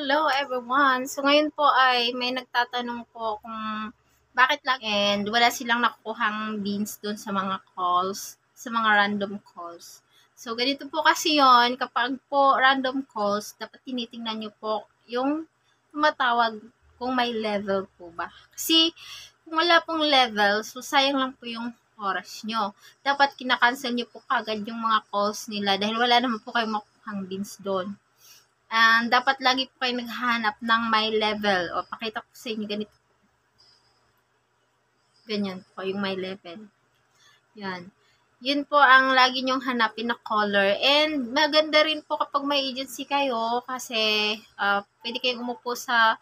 Hello everyone! So ngayon po ay may nagtatanong po kung bakit lang and wala silang nakukuhang beans dun sa mga calls, sa mga random calls. So ganito po kasi yon, kapag po random calls, dapat tinitingnan nyo po yung tumatawag kung may level po ba. Kasi kung wala pong level, so sayang lang po yung oras nyo. Dapat kinakancel nyo po kagad yung mga calls nila dahil wala naman po kayong makukuhang beans doon. And dapat lagi po kayo naghahanap ng my level. O, pakita ko sa inyo ganito. Ganyan po, yung my level. Yan. Yun po ang lagi nyong hanapin na color. And maganda rin po kapag may agency kayo kasi pwede kayong umupo sa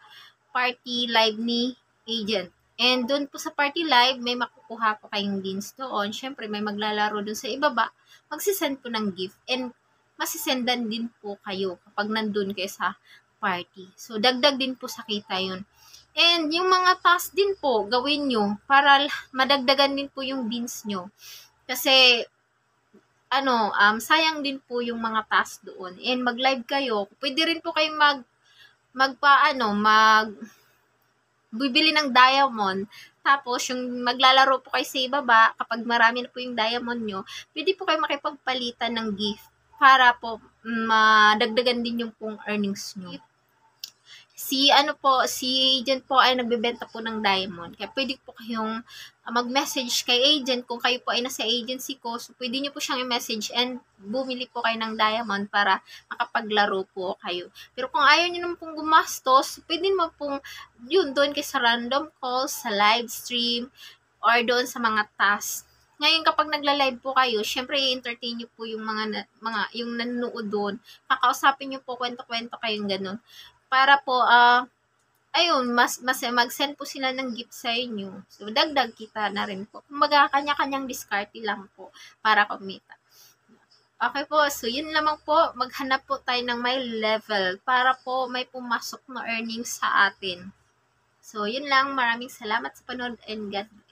party live ni agent. And doon po sa party live, may makukuha po kayong beans doon. Siyempre, may maglalaro doon sa ibaba. Magsisend po ng gift. And masisendan din po kayo kapag nandun kayo sa party. So, dagdag din po sa kita yun. And yung mga task din po, gawin nyo para madagdagan din po yung beans nyo. Kasi, sayang din po yung mga task doon. And mag-live kayo. Pwede rin po kayo bibili ng diamond. Tapos, yung maglalaro po kayo sa ibaba, kapag marami na po yung diamond nyo, pwede po kayo makipagpalitan ng gift para po madagdagan din yung pong earnings nyo. Si agent po ay nagbebenta po ng diamond. Kaya pwede po kayong mag-message kay agent kung kayo po ay nasa agency ko. So, pwede nyo po siyang i-message and bumili po kayo ng diamond para makapaglaro po kayo. Pero kung ayaw nyo naman pong gumastos, pwede naman pong yun, doon kayo sa random calls, sa live stream, or doon sa mga tasks. Ngayon, kapag nagla-live po kayo, syempre i-entertain nyo po yung yung nanonood doon. Kakausapin nyo po, kwento-kwento kayong ganun. Para po, mas mag-send po sila ng gift sa inyo. So, dagdag kita na rin po. Kumbaga, kanya-kanyang diskarte lang po para kumita. Okay po, so yun lamang po. Maghanap po tayo ng may level para po may pumasok na earnings sa atin. So, yun lang. Maraming salamat sa panood and God bless.